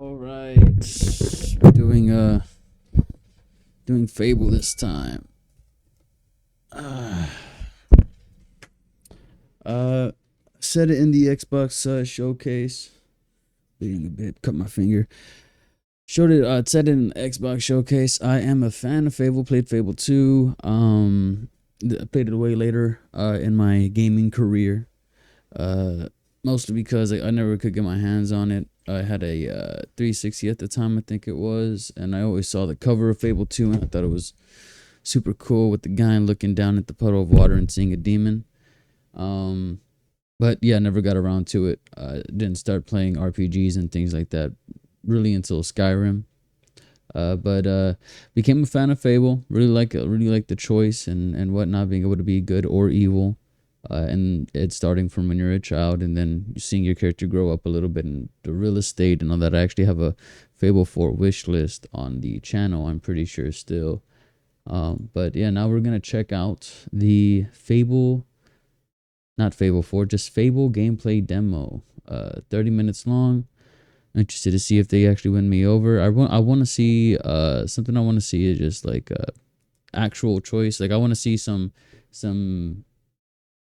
All right, we're doing Fable this time. Uh, uh Set it in the Xbox showcase. Bleeding a bit, cut my finger. Showed it. Set it in Xbox showcase. I am a fan of Fable. Played Fable 2. I played it way later in my gaming career. Mostly because I never could get my hands on it. I had a 360 at the time, I think it was, and I always saw the cover of Fable 2, and I thought it was super cool with the guy looking down at the puddle of water and seeing a demon. Um, but yeah, never got around to it. Didn't start playing RPGs and things like that really until Skyrim. But became a fan of Fable. Really like the choice and whatnot, being able to be good or evil. And it's starting from when you're a child, and then seeing your character grow up a little bit, and the real estate and all that. I actually have a Fable 4 wish list on the channel. I'm pretty sure still. But yeah, now we're gonna check out the Fable, not Fable 4, just Fable gameplay demo. 30 minutes long. Interested to see if they actually win me over. I want to see something. I want to see is just like actual choice. Like I want to see some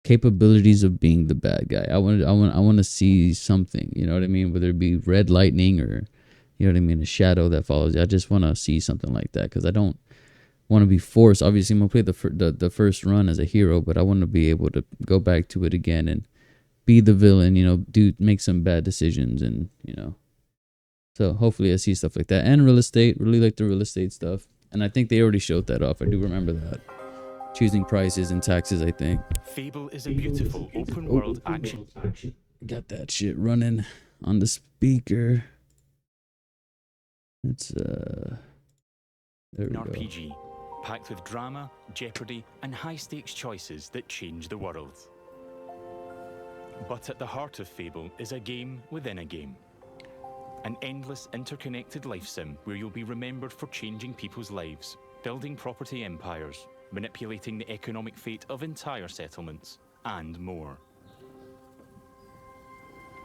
capabilities of being the bad guy. I want to see something, you know what I mean? Whether it be red lightning or, you know what I mean, a shadow that follows you. I just want to see something like that because I don't want to be forced. Obviously, I'm gonna play the first run as a hero, but I want to be able to go back to it again and be the villain. You know, make some bad decisions, and you know. So hopefully I see stuff like that. And real estate, really like the real estate stuff. And I think they already showed that off. I do remember that. Choosing prices and taxes, I think. Fable is a beautiful open-world action. Got that shit running on the speaker. It's there we go. RPG, packed with drama, jeopardy, and high-stakes choices that change the world. But at the heart of Fable is a game within a game. An endless, interconnected life sim where you'll be remembered for changing people's lives, building property empires, manipulating the economic fate of entire settlements, and more.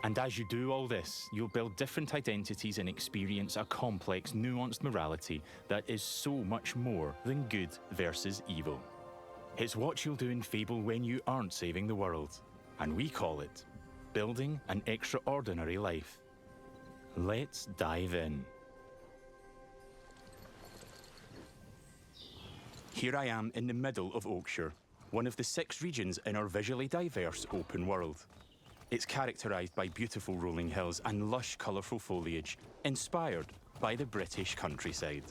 And as you do all this, you'll build different identities and experience a complex, nuanced morality that is so much more than good versus evil. It's what you'll do in Fable when you aren't saving the world, and we call it building an extraordinary life. Let's dive in. Here I am in the middle of Oakshire, one of the 6 regions in our visually diverse open world. It's characterised by beautiful rolling hills and lush, colourful foliage, inspired by the British countryside.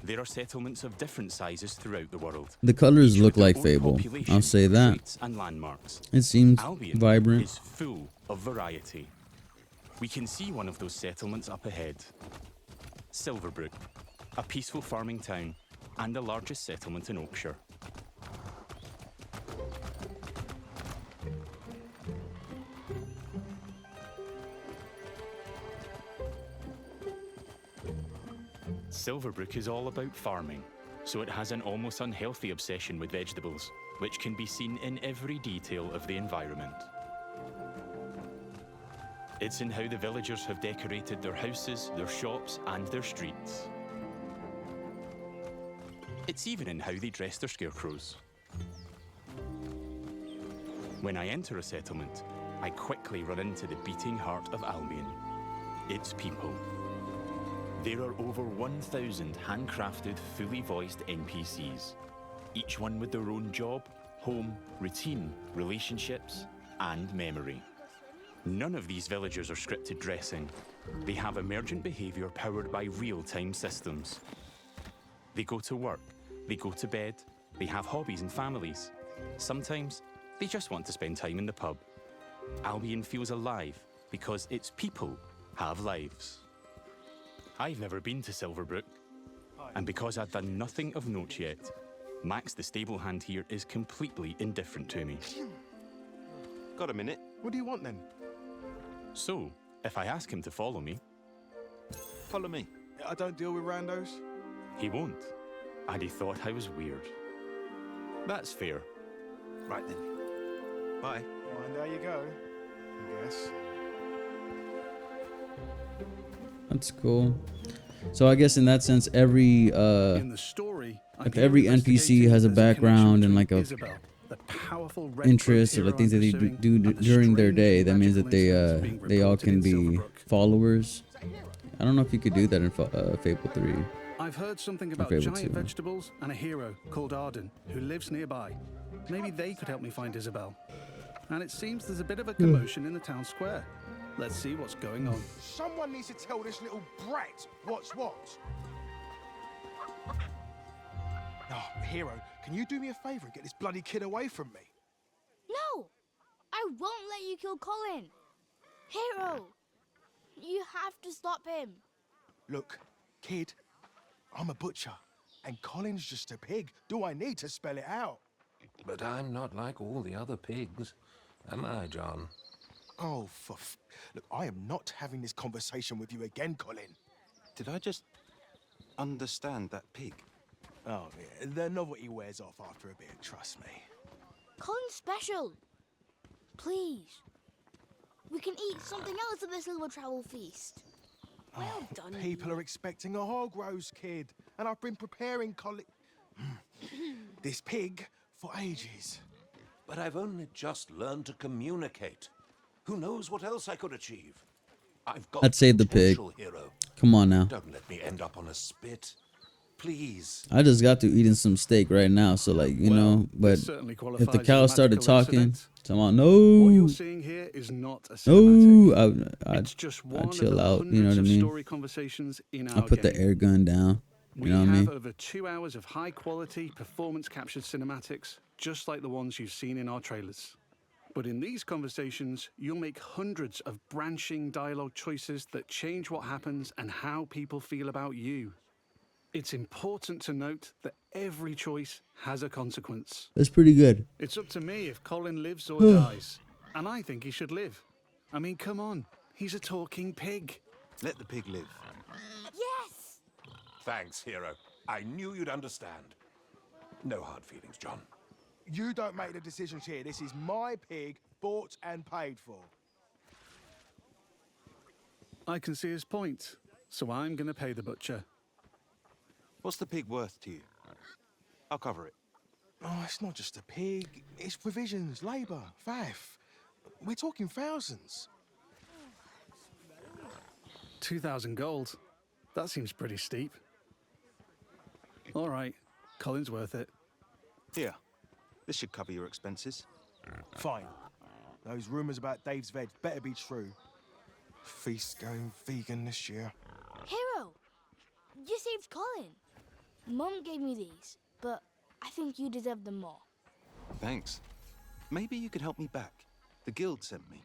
There are settlements of different sizes throughout the world. The colors Each look with their like own Fable. population, I'll say that. traits and landmarks. It seems Albion vibrant. is full of variety. We can see one of those settlements up ahead. Silverbrook, a peaceful farming town and the largest settlement in Oakshire. Silverbrook is all about farming, so it has an almost unhealthy obsession with vegetables, which can be seen in every detail of the environment. It's in how the villagers have decorated their houses, their shops, and their streets. It's even in how they dress their scarecrows. When I enter a settlement, I quickly run into the beating heart of Albion. Its people. There are over 1,000 handcrafted, fully voiced NPCs, each one with their own job, home, routine, relationships, and memory. None of these villagers are scripted dressing. They have emergent behaviour powered by real-time systems. They go to work, they go to bed, they have hobbies and families. Sometimes, they just want to spend time in the pub. Albion feels alive because its people have lives. I've never been to Silverbrook, and because I've done nothing of note yet, Max the stable hand here is completely indifferent to me. Got a minute? What do you want then? So, if I ask him to follow me, Follow me. I don't deal with randos. he won't, and he thought I was weird. That's fair. Right then. Bye. Well, and there you go, I guess. That's cool. So I guess in that sense, every In the story, if every NPC has a background and like a Isabel, the powerful interest or like things that they do during their day, that means that they all can be followers. I don't know if you could do that in Fable 3. I've heard something about Fable giant 2. vegetables and a hero called Arden who lives nearby. Maybe they could help me find Isabel. And it seems there's a bit of a commotion in the town square. Let's see what's going on. Someone needs to tell this little brat what's what. Oh, Hero, can you do me a favour and get this bloody kid away from me? No! I won't let you kill Colin! Hero! You have to stop him! Look, kid, I'm a butcher, and Colin's just a pig. Do I need to spell it out? But I'm not like all the other pigs, am I, John? Oh, look, I am not having this conversation with you again, Colin. Did I just understand that pig? Oh, yeah, the novelty wears off after a bit, trust me. Colin's special! Please. We can eat something else at this little travel feast. Well done. People are expecting a hog roast, kid, and I've been preparing this pig for ages. But I've only just learned to communicate. Who knows what else I could achieve? I've got I'd save the pig. potential, Hero. Come on now. Don't let me end up on a spit. Please. I just got to eating some steak right now, so like, you know, but if the cow started talking, come on, What you're no, seeing here is not a cinematic. no, It's just one I'd of chill the out, you know what I hundreds of mean? story conversations in I'll our put the game. air gun down, We you know what I have mean? over 2 hours of high-quality, performance-captured cinematics, just like the ones you've seen in our trailers. But in these conversations, you'll make hundreds of branching dialogue choices that change what happens and how people feel about you. It's important to note that every choice has a consequence. That's pretty good. It's up to me if Colin lives or dies, and I think he should live. I mean, come on, he's a talking pig. Let the pig live. Yes! Thanks, Hero. I knew you'd understand. No hard feelings, John. You don't make the decisions here. This is my pig, bought and paid for. I can see his point, so I'm going to pay the butcher. What's the pig worth to you? I'll cover it. Oh, it's not just a pig. It's provisions, labour, faff. We're talking thousands. 2,000 gold. That seems pretty steep. All right, Colin's worth it. Here, this should cover your expenses. Fine. Those rumours about Dave's veg better be true. Feast going vegan this year. Hero! You saved Colin. Mum gave me these, but I think you deserve them more. Thanks. Maybe you could help me back. The guild sent me.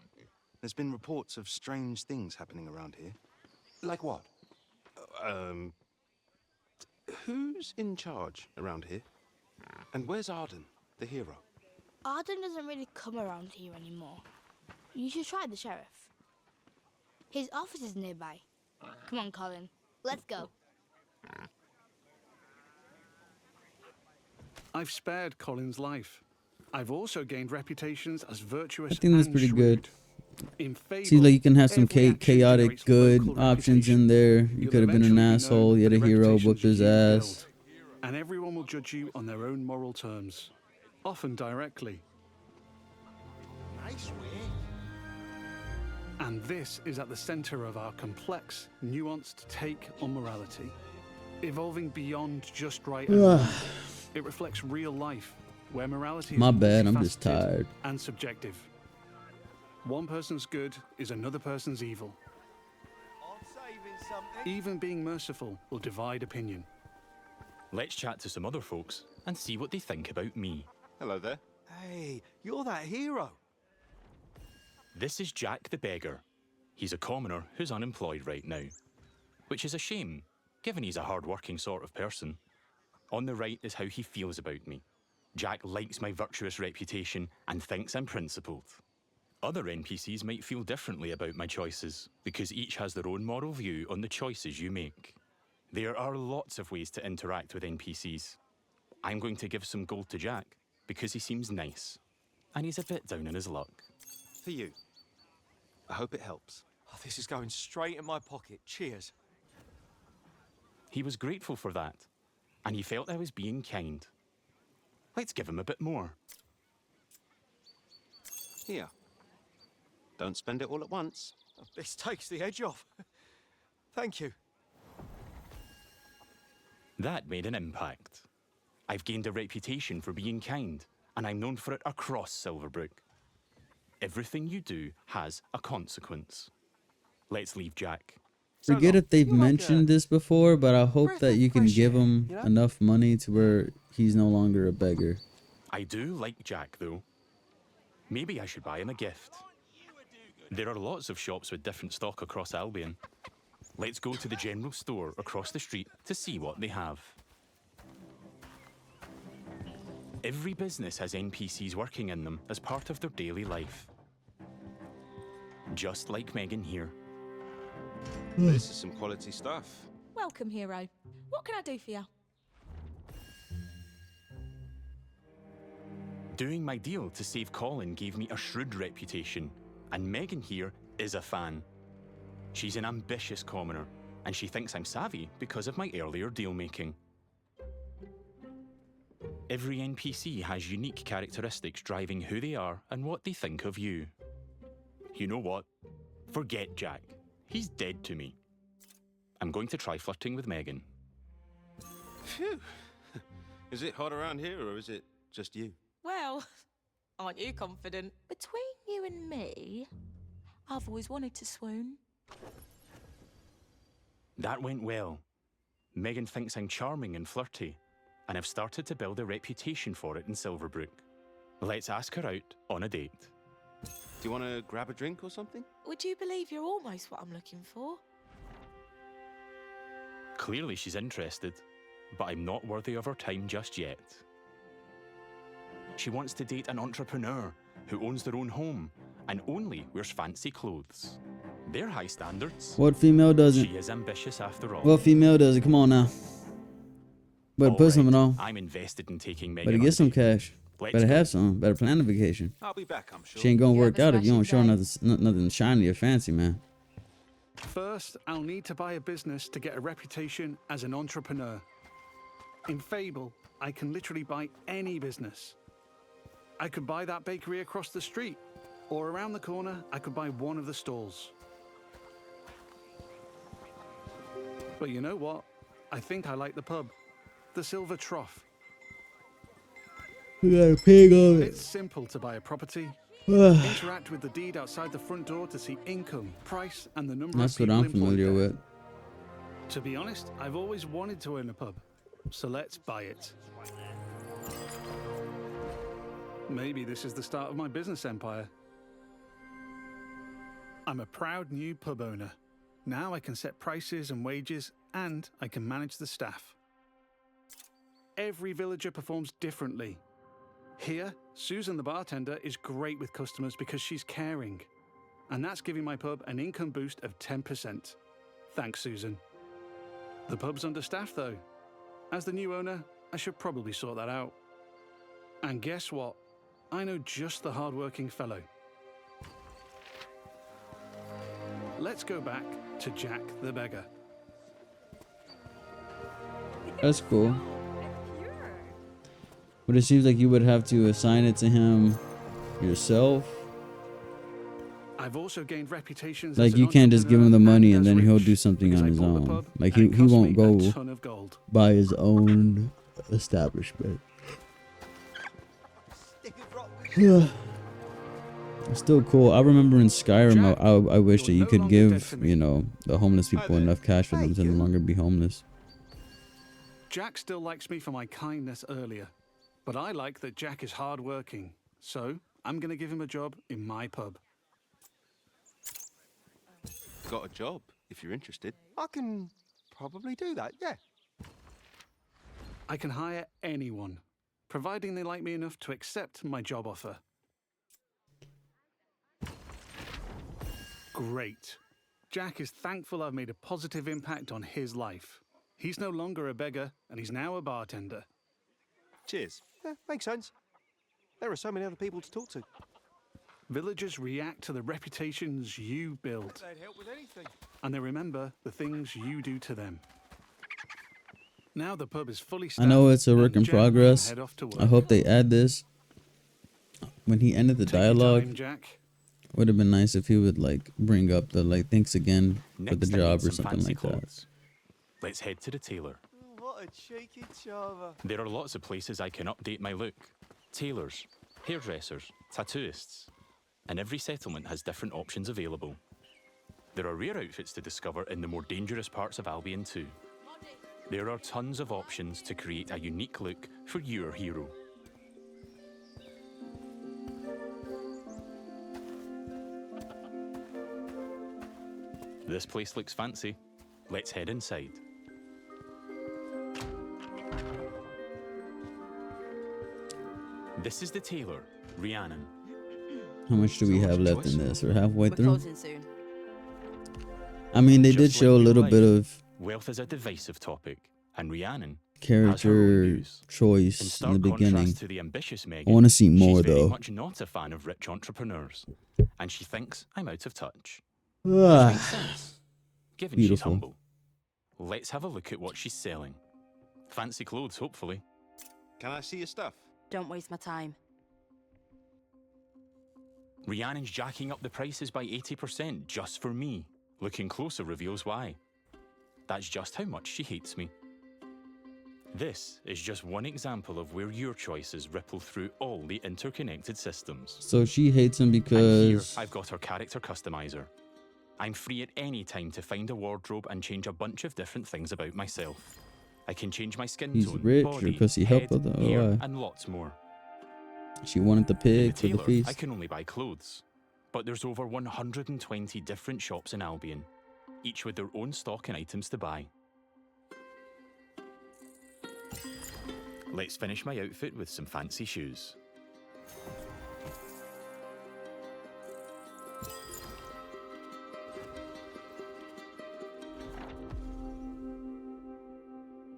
There's been reports of strange things happening around here. Like what? Who's in charge around here? And where's Arden, the hero? Arden doesn't really come around here anymore. You should try the sheriff. His office is nearby. Come on, Colin. Let's go. I've spared Colin's life. I've also gained reputations as virtuous. I think that's and pretty shrewd. good. In Fable, See, like you can have some every action chaotic generates good local options reputation. in there. You You'll could have been an eventually be asshole. known You had for a the hero, reputations whooped his you ass. build, and everyone will judge you on their own moral terms, often directly. Nice way. And this is at the center of our complex, nuanced take on morality, evolving beyond just right and wrong. It reflects real life, where morality is My bad, I'm just multifaceted tired. and subjective. One person's good is another person's evil. I'm saving something. Even being merciful will divide opinion. Let's chat to some other folks and see what they think about me. Hello there. Hey, you're that hero. This is Jack the Beggar. He's a commoner who's unemployed right now, which is a shame, given he's a hard-working sort of person. On the right is how he feels about me. Jack likes my virtuous reputation and thinks I'm principled. Other NPCs might feel differently about my choices, because each has their own moral view on the choices you make. There are lots of ways to interact with NPCs. I'm going to give some gold to Jack, because he seems nice, and he's a bit down on his luck. For you. I hope it helps. Oh, this is going straight in my pocket. Cheers. He was grateful for that, and he felt I was being kind. Let's give him a bit more. Here. Don't spend it all at once. This takes the edge off. Thank you. That made an impact. I've gained a reputation for being kind, and I'm known for it across Silverbrook. Everything you do has a consequence. Let's leave Jack. Forget if they've You're like mentioned a this before, but I hope breath that of you can fresh give air, him you know? enough money to where he's no longer a beggar. I do like Jack, though. Maybe I should buy him a gift. There are lots of shops with different stock across Albion. Let's go to the general store across the street to see what they have. Every business has NPCs working in them as part of their daily life. Just like Megan here. This is some quality stuff. Welcome, hero. What can I do for you? Doing my deal to save Colin gave me a shrewd reputation, and Megan here is a fan. She's an ambitious commoner, and she thinks I'm savvy because of my earlier deal making. Every NPC has unique characteristics driving who they are and what they think of you. You know what? Forget Jack. He's dead to me. I'm going to try flirting with Megan. Phew. Is it hot around here, or is it just you? Well, aren't you confident? Between you and me, I've always wanted to swoon. That went well. Megan thinks I'm charming and flirty, and I've started to build a reputation for it in Silverbrook. Let's ask her out on a date. Do you want to grab a drink or something? Would you believe you're almost what I'm looking for? Clearly she's interested, but I'm not worthy of her time just yet. She wants to date an entrepreneur who owns their own home and only wears fancy clothes. They're high standards. What female doesn't? She is ambitious after all. What female doesn't? Come on now. Better put something on. I'm invested in taking Megan Better on a get some date. cash. Let's Better go. have some. Better plan a vacation. I'll be back, I'm sure. She ain't gonna You work have a out if you don't show smashing nothing shiny or fancy, man. First, I'll need to buy a business to get a reputation as an entrepreneur. In Fable, I can literally buy any business. I could buy that bakery across the street, or around the corner, I could buy one of the stalls. But you know what? I think I like the pub. The Silver Trough. We got a pig on It's simple to buy a property. Interact with the deed outside the front door to see income, price, and the number That's of what people I'm employed familiar there. with. To be honest, I've always wanted to own a pub, so let's buy it. Maybe this is the start of my business empire. I'm a proud new pub owner. Now I can set prices and wages, and I can manage the staff. Every villager performs differently. Here, Susan the bartender is great with customers because she's caring. And that's giving my pub an income boost of 10%. Thanks, Susan. The pub's understaffed though. As the new owner, I should probably sort that out. And guess what? I know just the hard-working fellow. Let's go back to Jack the beggar. That's cool. But it seems like you would have to assign it to him yourself. I've also gained reputations Like as you an can't just give him the entrepreneur money and as then he'll rich, do something because on I his bought the own. pub Like and he it cost won't me go a ton of gold. buy his own establishment. It's still cool. I remember in Skyrim, Jack, I wish that you're you no could longer dead give, for me. you know, the homeless people there. enough cash for them to no longer be homeless. Jack still likes me for my kindness earlier, but I like that Jack is hard-working, so I'm going to give him a job in my pub. Got a job, if you're interested. I can probably do that, yeah. I can hire anyone, providing they like me enough to accept my job offer. Great. Jack is thankful I've made a positive impact on his life. He's no longer a beggar, and he's now a bartender. Cheers. Yeah, makes sense. There are so many other people to talk to. Villagers react to the reputations you build, They'd help with anything. and they remember the things you do to them. Now the pub is fully I staffed. know it's a work and in Jack can progress. head off to I work. hope they add this. When he ended the Take your dialogue, time, Jack. would have been nice if he would like bring up the like thanks again for the Next, I need job or some something fancy like that. clothes. Let's head to the tailor. What a cheeky chava. There are lots of places I can update my look. Tailors, hairdressers, tattooists. And every settlement has different options available. There are rare outfits to discover in the more dangerous parts of Albion too. There are tons of options to create a unique look for your hero. This place looks fancy. Let's head inside. This is the tailor, Rhiannon. How much do we have left in this? We're halfway We're through. closing soon. I mean, they did Just show a like little real bit life, of wealth is a divisive topic, and Rhiannon has her own character views. In choice in stark the beginning. contrast to the ambitious I Megan, want to see more she's very though. much not a fan of rich entrepreneurs, and she thinks I'm out of touch. Ah, Makes sense, given Beautiful. she's humble. Let's have a look at what she's selling. Fancy clothes, hopefully. Can I see your stuff? Don't waste my time. Rhiannon's jacking up the prices by 80% just for me. Looking closer reveals why. That's just how much she hates me. This is just one example of where your choices ripple through all the interconnected systems. so she hates him And here, because I've got her character customizer. I'm free at any time to find a wardrobe and change a bunch of different things about myself. I can change my skin He's tone, rich or body, 'cause he head, helped with the hair, OI? and lots more. she wanted the In pig the for the tailor, I feast. can only buy clothes. But there's over 120 different shops in Albion, each with their own stock and items to buy. Let's finish my outfit with some fancy shoes.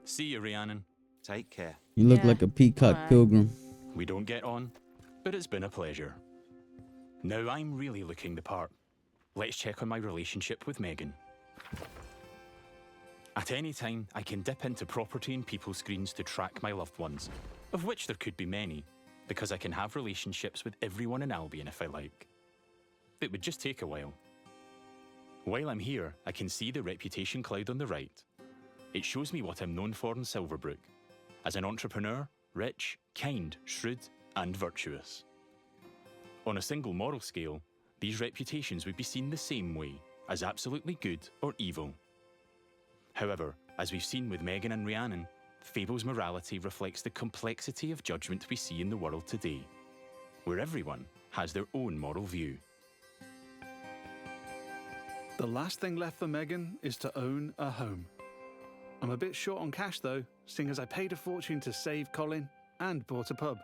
See you, Rhiannon. Take care. You look Yeah, like a peacock alright. pilgrim. We don't get on, but it's been a pleasure. Now I'm really looking the part. Let's check on my relationship with Megan. At any time, I can dip into property and people screens to track my loved ones, of which there could be many, because I can have relationships with everyone in Albion if I like. It would just take a while. While I'm here, I can see the reputation cloud on the right. It shows me what I'm known for in Silverbrook, as an entrepreneur, rich, kind, shrewd, and virtuous. On a single moral scale, these reputations would be seen the same way, as absolutely good or evil. However, as we've seen with Megan and Rhiannon, Fable's morality reflects the complexity of judgment we see in the world today, where everyone has their own moral view. The last thing left for Megan is to own a home. I'm a bit short on cash though, seeing as I paid a fortune to save Colin and bought a pub.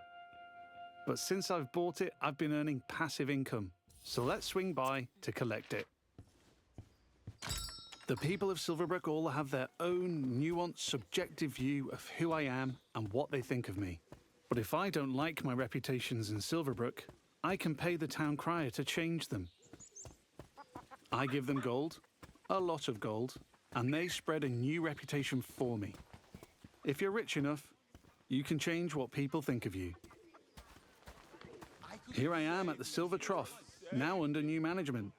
But since I've bought it, I've been earning passive income. So let's swing by to collect it. The people of Silverbrook all have their own nuanced, subjective view of who I am and what they think of me. But if I don't like my reputations in Silverbrook, I can pay the town crier to change them. I give them gold, a lot of gold, and they spread a new reputation for me. If you're rich enough, you can change what people think of you. Here I am at the Silver Trough, now under new management.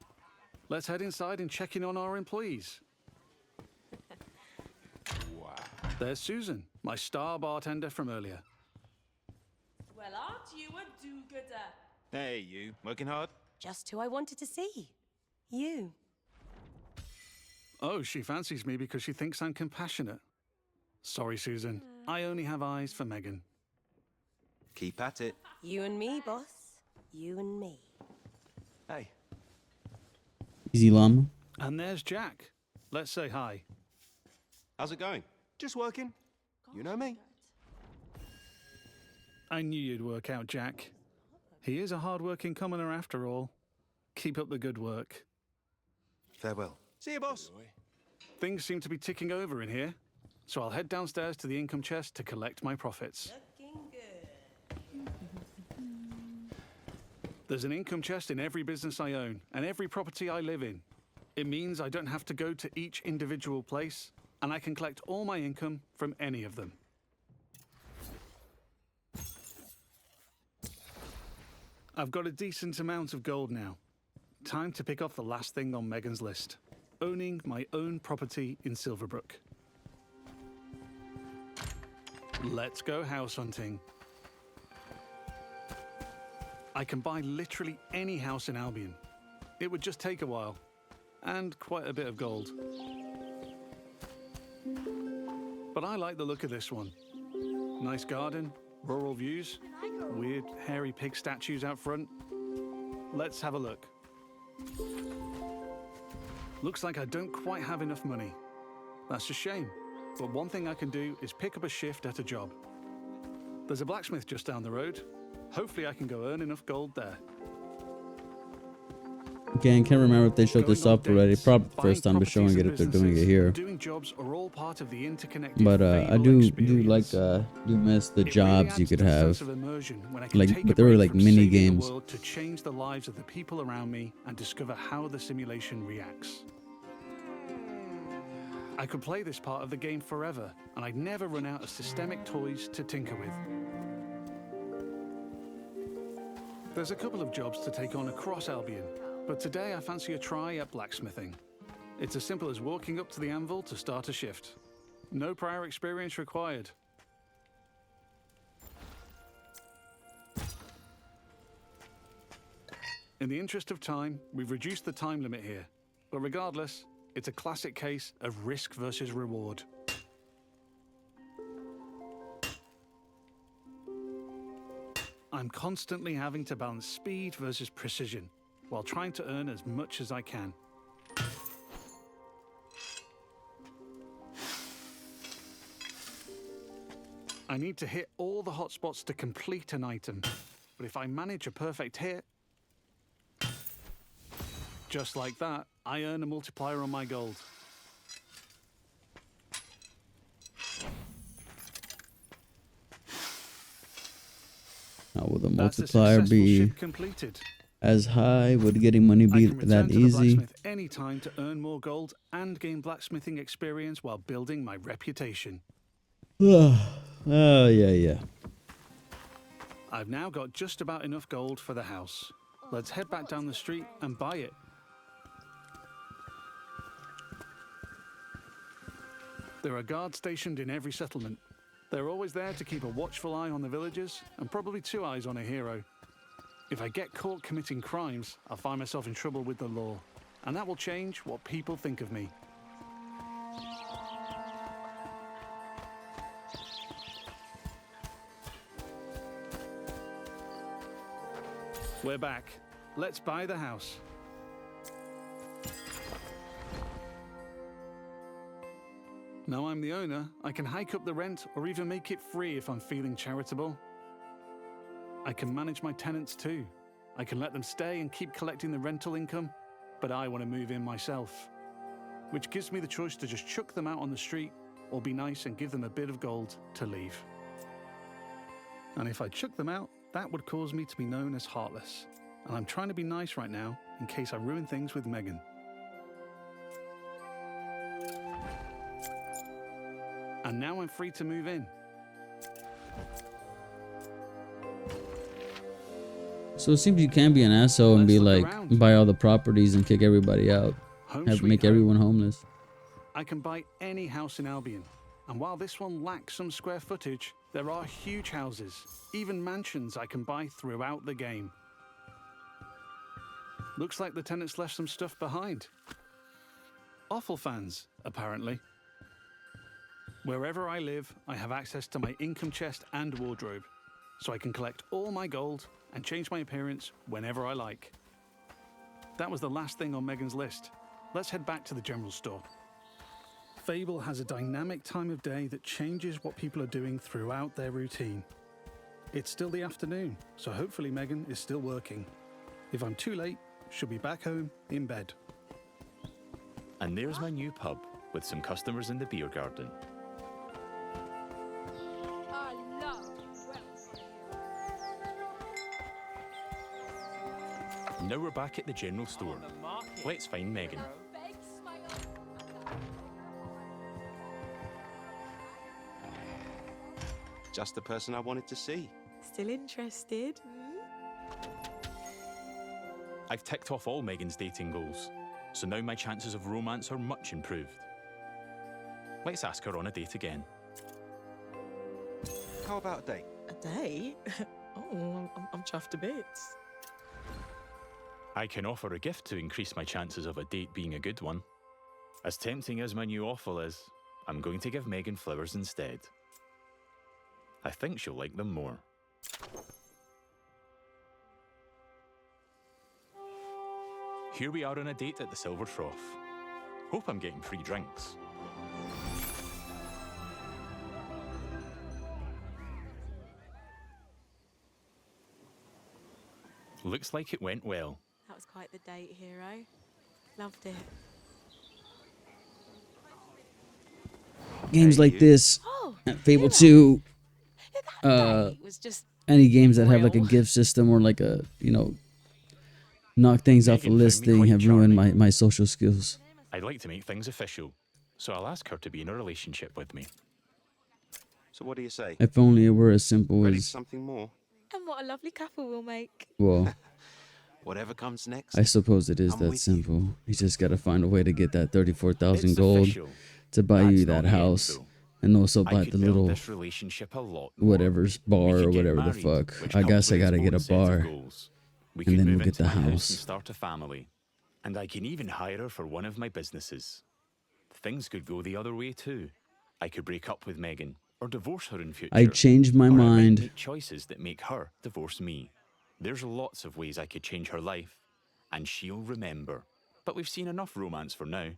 Let's head inside and check in on our employees. Wow. There's Susan, my star bartender from earlier. Well, aren't you a do-gooder? Hey, you. Working hard? Just who I wanted to see. You. Oh, she fancies me because she thinks I'm compassionate. Sorry, Susan. I only have eyes for Megan. Keep at it. You and me, boss. You and me. Hey. Easy llama. And there's Jack. Let's say hi. How's it going? Just working. You know me. I knew you'd work out, Jack. He is a hard-working commoner after all. Keep up the good work. Farewell. See you, boss. Things seem to be ticking over in here, so I'll head downstairs to the income chest to collect my profits. Looking good. There's an income chest in every business I own and every property I live in. It means I don't have to go to each individual place, and I can collect all my income from any of them. I've got a decent amount of gold now. Time to pick off the last thing on Megan's list. Owning my own property in Silverbrook. Let's go house hunting. I can buy literally any house in Albion. It would just take a while, and quite a bit of gold. But I like the look of this one. Nice garden, rural views, weird hairy pig statues out front. Let's have a look. Looks like I don't quite have enough money. That's a shame, but one thing I can do is pick up a shift at a job. There's a blacksmith just down the road. Hopefully I can go earn enough gold there. Again, can't remember if they showed this up already. Probably the first time they're showing it if they're doing it here. Doing jobs are all part of the interconnected But I do experience. miss the It jobs really you could adds to the have. sense of immersion when I can Like, take but a there were break like from mini saving the games. world to change the lives of the people around me and discover how the simulation reacts. I could play this part of the game forever, and I'd never run out of systemic toys to tinker with. There's a couple of jobs to take on across Albion, but today I fancy a try at blacksmithing. It's as simple as walking up to the anvil to start a shift. No prior experience required. In the interest of time, we've reduced the time limit here, but regardless, it's a classic case of risk versus reward. I'm constantly having to balance speed versus precision, while trying to earn as much as I can. I need to hit all the hotspots to complete an item, but if I manage a perfect hit, just like that, I earn a multiplier on my gold. Now, will the That's a multiplier successful be shift completed. as high? Would getting money I be can return that to the easy? blacksmith anytime to earn more gold and gain blacksmithing experience while building my reputation. Oh, yeah. I've now got just about enough gold for the house. Let's head back down the street and buy it. There are guards stationed in every settlement. They're always there to keep a watchful eye on the villagers and probably two eyes on a hero. If I get caught committing crimes, I'll find myself in trouble with the law, and that will change what people think of me. We're back. Let's buy the house. Now I'm the owner, I can hike up the rent or even make it free if I'm feeling charitable. I can manage my tenants too. I can let them stay and keep collecting the rental income, but I want to move in myself, which gives me the choice to just chuck them out on the street or be nice and give them a bit of gold to leave. And if I chuck them out, that would cause me to be known as heartless. And I'm trying to be nice right now in case I ruin things with Megan. And now I'm free to move in. So it seems you can be an asshole and Let's be look like, around. buy all the properties and kick everybody out. Home Have sweet make home. everyone homeless. I can buy any house in Albion. And while this one lacks some square footage, there are huge houses, even mansions I can buy throughout the game. Looks like the tenants left some stuff behind. Awful fans, apparently. Wherever I live, I have access to my income chest and wardrobe, so I can collect all my gold and change my appearance whenever I like. That was the last thing on Megan's list. Let's head back to the general store. Fable has a dynamic time of day that changes what people are doing throughout their routine. It's still the afternoon, so hopefully Megan is still working. If I'm too late, she'll be back home in bed. And there's my new pub with some customers in the beer garden. Now we're back at the general store. Let's find Megan. Just the person I wanted to see. Still interested? I've ticked off all Megan's dating goals, so now my chances of romance are much improved. Let's ask her on a date again. How about a date? A date? Oh, I'm chuffed to bits. I can offer a gift to increase my chances of a date being a good one. As tempting as my new offal is, I'm going to give Megan flowers instead. I think she'll like them more. Here we are on a date at the Silver Trough. Hope I'm getting free drinks. Looks like it went well. That was quite the date, hero. Loved it. Games like this, Oh, Fable 2, that date was just any games that have like a real. gift system or like a, knock things off a Megan list found me thing quite have ruined charming. my social skills. I'd like to make things official, so I'll ask her to be in a relationship with me. So what do you say? If only it were as simple Ready for as, something more? And what a lovely couple we'll make. well, Whatever comes next. I suppose it is I'm that with you. simple. You just gotta find a way to get that 34,000 It's gold official. to buy That's you not that the end, house though. and also I buy could the build little this relationship a lot more. whatever's bar We or could get whatever the married, fuck. which I comes guess I with its gotta get own a set of bar. goals. We and could then move we'll get into the my house house. and start a family. And I can even hire her for one of my businesses. Things could go the other way too. I could break up with Megan or divorce her in future. I changed my or I might mind. make choices that make her divorce me. There's lots of ways I could change her life, and she'll remember. But we've seen enough romance for now.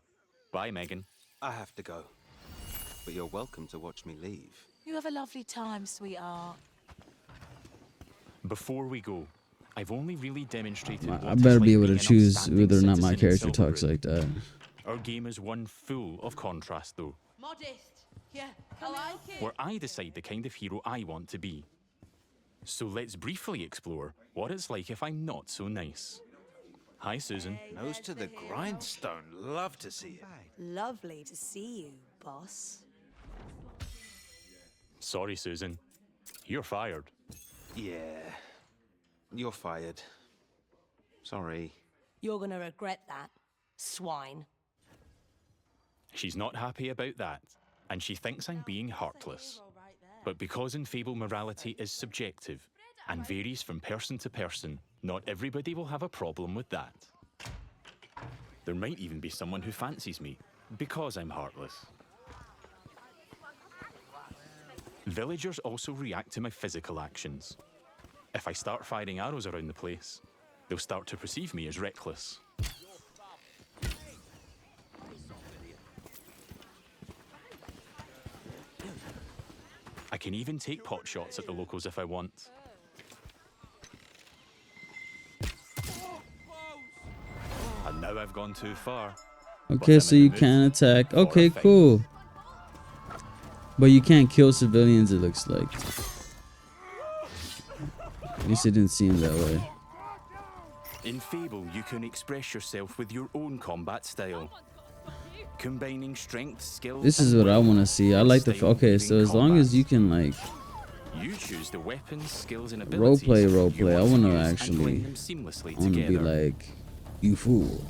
Bye, Megan. I have to go. But you're welcome to watch me leave. You have a lovely time, sweetheart. Before we go, I've only really demonstrated I what it's better like be able to being an choose upstanding whether or not my citizen in character talks Silverwood. like that. Our game is one full of contrast, though, Modest. Yeah, I like it. where I decide the kind of hero I want to be. So let's briefly explore what it's like if I'm not so nice. Hi, Susan. Nose to the grindstone. Love to see it. Lovely to see you, boss. Sorry, Susan. You're fired. Yeah. You're fired. Sorry. You're gonna regret that, swine. She's not happy about that, and she thinks I'm being heartless. But because in Fable morality is subjective and varies from person to person, not everybody will have a problem with that. There might even be someone who fancies me because I'm heartless. Villagers also react to my physical actions. If I start firing arrows around the place, they'll start to perceive me as reckless. I can even take pot shots at the locals if I want. And now I've gone too far. Okay, I'm so in the you mood can attack. for a Okay, fight. cool. But you can't kill civilians, it looks like. At least it didn't seem that way. In Fable, you can express yourself with your own combat style. Combining strength, skill, This is and what I will want to see. I in like the... style Okay, moving so as long as combat. you can, like, You choose the weapons, skills, and abilities roleplay. you I want to want to use and actually... blend them seamlessly I want to be together. like, you fool.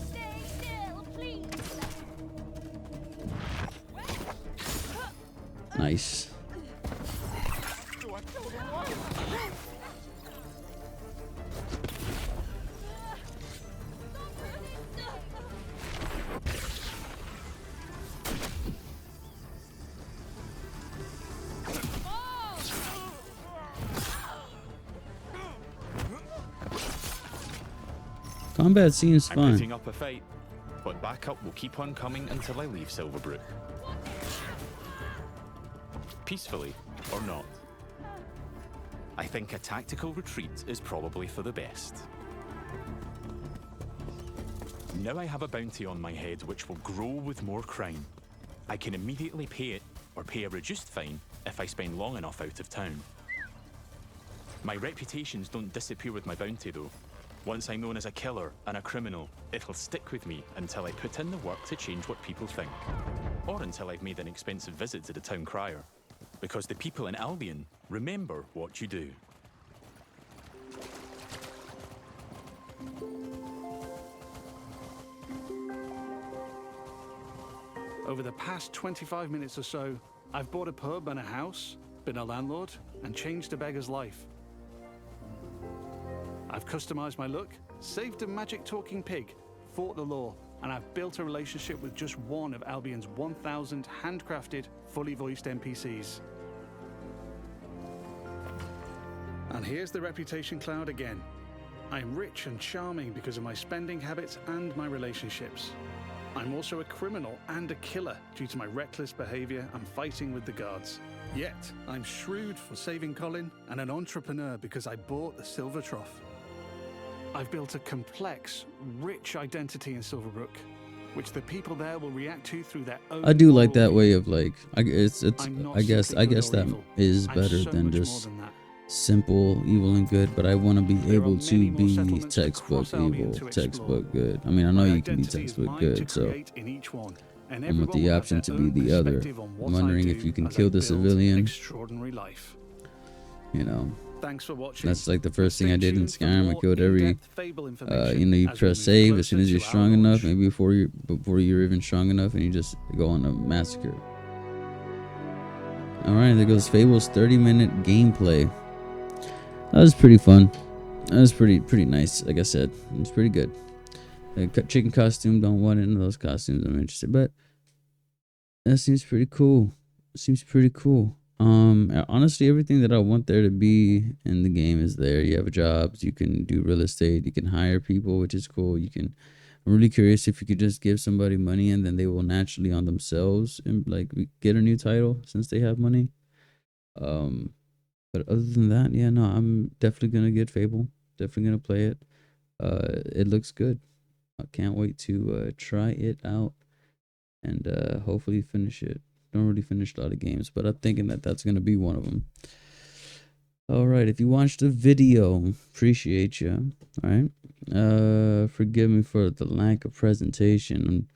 Stay still, please. Nice. Combat seems I'm fun. putting up a fight, but backup will keep on coming until I leave Silverbrook. Peacefully or not. I think a tactical retreat is probably for the best. Now I have a bounty on my head which will grow with more crime. I can immediately pay it or pay a reduced fine if I spend long enough out of town. My reputations don't disappear with my bounty though. Once I'm known as a killer and a criminal, it'll stick with me until I put in the work to change what people think. Or until I've made an expensive visit to the town crier. Because the people in Albion remember what you do. Over the past 25 minutes or so, I've bought a pub and a house, been a landlord, and changed a beggar's life. I've customized my look, saved a magic talking pig, fought the law, and I've built a relationship with just one of Albion's 1,000 handcrafted, fully voiced NPCs. And here's the reputation cloud again. I'm rich and charming because of my spending habits and my relationships. I'm also a criminal and a killer due to my reckless behavior and fighting with the guards. Yet, I'm shrewd for saving Colin and an entrepreneur because I bought the Silver Trough. I've built a complex, rich identity in Silverbrook, which the people there will react to through their own. I do like moral that way view. of like, I guess simply good or that evil. is I'm better so than much just more than that. simple evil and good, but I want to be There are able to many more be settlements textbook across Albion evil, to explore. textbook good. I mean, I know My you can be identity is textbook mine to good, so create in each one, and I'm with everyone the will have option to their be own the other. perspective on what I'm I wondering do if you can as I kill the build an civilian. extraordinary life. You know, Thanks for watching. that's like the first Stay thing I did in tuned for Skyrim. I more killed every, in-depth Fable information you know, you as we press move save as soon closer as you're to our strong enough, launch. maybe before you're even strong enough, and you just go on a massacre. All right, there goes Fable's 30-minute gameplay. That was pretty fun. That was pretty nice. Like I said, it was pretty good. The chicken costume, don't want into those costumes. I'm interested, but that seems pretty cool. Seems pretty cool. Honestly, everything that I want there to be in the game is there. You have jobs, you can do real estate, you can hire people, which is cool. I'm really curious if you could just give somebody money and then they will naturally on themselves and like get a new title since they have money. But other than that, yeah, no, I'm definitely gonna get Fable. Definitely gonna play it. It looks good. I can't wait to try it out and hopefully finish it. Don't really finish a lot of games, but I'm thinking that that's gonna be one of them. All right, if you watched the video, appreciate you. All right, forgive me for the lack of presentation.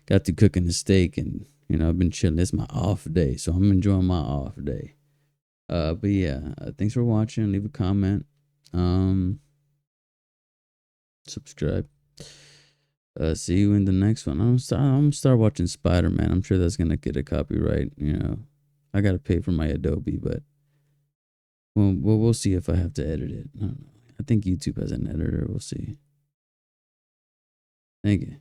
Got to cooking the steak, and I've been chilling. It's my off day, so I'm enjoying my off day. But yeah, thanks for watching. Leave a comment. Subscribe. See you in the next one. I'm gonna start watching Spider-Man. I'm sure that's gonna get a copyright. I gotta pay for my Adobe, but we'll see if I have to edit it. I don't know. I think YouTube has an editor. We'll see. Thank you.